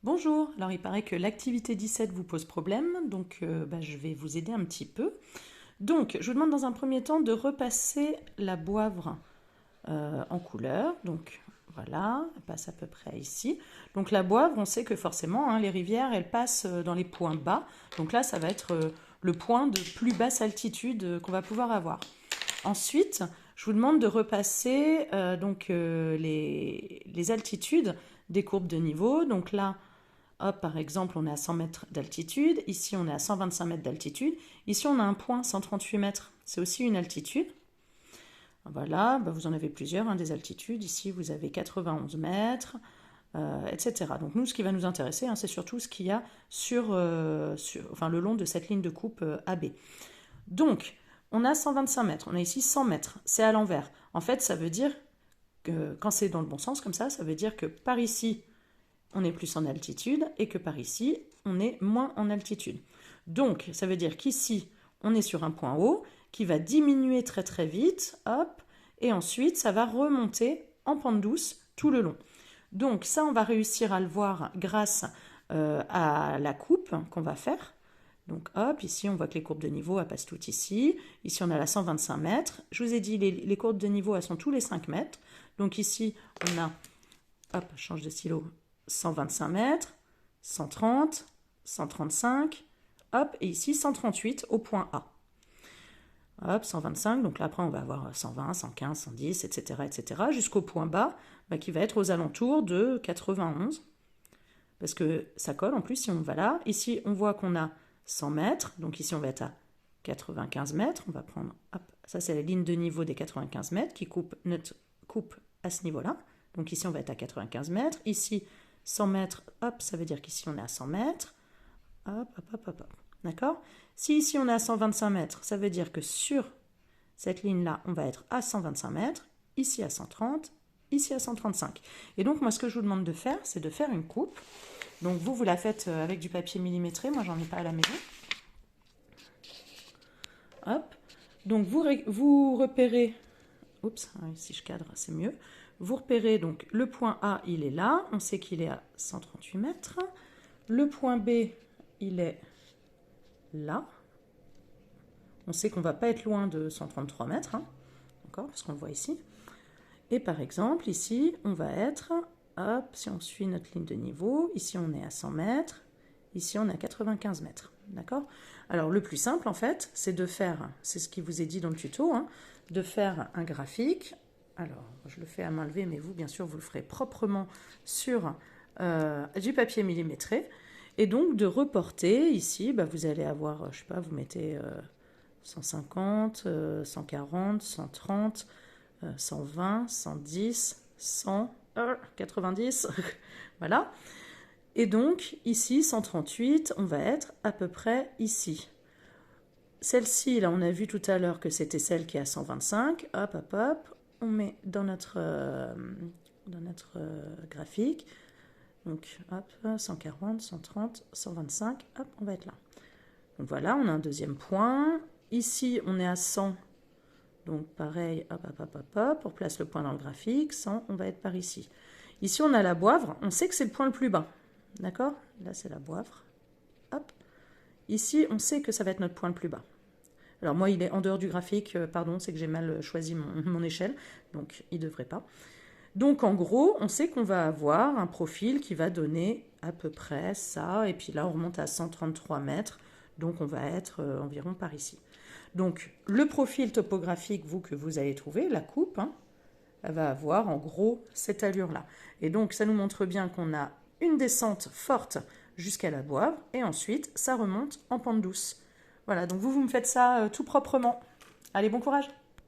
Bonjour, alors il paraît que l'activité 17 vous pose problème, donc je vais vous aider un petit peu. Donc je vous demande dans un premier temps de repasser la boivre en couleur, donc voilà, elle passe à peu près ici. Donc la boivre, on sait que forcément les rivières, elles passent dans les points bas, donc là ça va être le point de plus basse altitude qu'on va pouvoir avoir. Ensuite, je vous demande de repasser les altitudes des courbes de niveau, donc là hop, par exemple, on est à 100 mètres d'altitude. Ici, on est à 125 mètres d'altitude. Ici, on a un point, 138 mètres. C'est aussi une altitude. Voilà, vous en avez plusieurs, des altitudes. Ici, vous avez 91 mètres, etc. Donc nous, ce qui va nous intéresser, c'est surtout ce qu'il y a le long de cette ligne de coupe AB. Donc, on a 125 mètres. On a ici 100 mètres. C'est à l'envers. En fait, ça veut dire que, quand c'est dans le bon sens comme ça veut dire que par ici, on est plus en altitude et que par ici, on est moins en altitude. Donc, ça veut dire qu'ici, on est sur un point haut qui va diminuer très très vite, hop, et ensuite, ça va remonter en pente douce tout le long. Donc ça, on va réussir à le voir grâce à la coupe qu'on va faire. Donc hop, ici on voit que les courbes de niveau elles passent toutes ici. Ici on a la 125 mètres. Je vous ai dit les courbes de niveau elles sont tous les 5 mètres. Donc ici on a, hop, je change de stylo, 125 mètres, 130, 135, hop, et ici 138 au point A. Hop, 125, donc là après on va avoir 120, 115, 110, etc., etc., jusqu'au point bas, qui va être aux alentours de 91. Parce que ça colle en plus si on va là. Ici on voit qu'on a 100 mètres, donc ici on va être à 95 mètres. On va prendre, hop, ça c'est la ligne de niveau des 95 mètres qui coupe notre coupe à ce niveau-là. Donc ici on va être à 95 mètres. Ici 100 mètres, hop, ça veut dire qu'ici on est à 100 mètres. Hop, hop, hop, hop, hop. D'accord? Si ici on est à 125 mètres, ça veut dire que sur cette ligne-là, on va être à 125 mètres, ici à 130, ici à 135. Et donc moi ce que je vous demande de faire, c'est de faire une coupe. Donc vous la faites avec du papier millimétré, moi j'en ai pas à la maison. Hop. Donc vous repérez, oups, si je cadre c'est mieux. Vous repérez donc le point A, il est là, on sait qu'il est à 138 mètres. Le point B, il est là. On sait qu'on ne va pas être loin de 133 mètres, d'accord, parce qu'on le voit ici. Et par exemple, ici, on va être, hop, si on suit notre ligne de niveau, ici on est à 100 mètres, ici on est à 95 mètres, d'accord? Alors le plus simple en fait, c'est de faire, c'est ce qui vous est dit dans le tuto, de faire un graphique. Alors, je le fais à main levée, mais vous, bien sûr, vous le ferez proprement sur du papier millimétré. Et donc, de reporter, ici, vous allez avoir, je sais pas, vous mettez 150, 140, 130, 120, 110, 100, 90, voilà. Et donc, ici, 138, on va être à peu près ici. Celle-ci, là, on a vu tout à l'heure que c'était celle qui est à 125. Hop, hop, hop. On met dans notre graphique. Donc, hop, 140, 130, 125. Hop, on va être là. Donc voilà, on a un deuxième point. Ici, on est à 100. Donc pareil, hop, hop, hop, hop, hop. On place le point dans le graphique. 100, on va être par ici. Ici, on a la boivre. On sait que c'est le point le plus bas. D'accord? Là, c'est la boivre. Hop. Ici, on sait que ça va être notre point le plus bas. Alors moi, il est en dehors du graphique, pardon, c'est que j'ai mal choisi mon échelle, donc il ne devrait pas. Donc en gros, on sait qu'on va avoir un profil qui va donner à peu près ça, et puis là on remonte à 133 mètres, donc on va être environ par ici. Donc le profil topographique, que vous allez trouver, la coupe, elle va avoir en gros cette allure-là. Et donc ça nous montre bien qu'on a une descente forte jusqu'à la boivre, et ensuite ça remonte en pente douce. Voilà, donc vous me faites ça tout proprement. Allez, bon courage!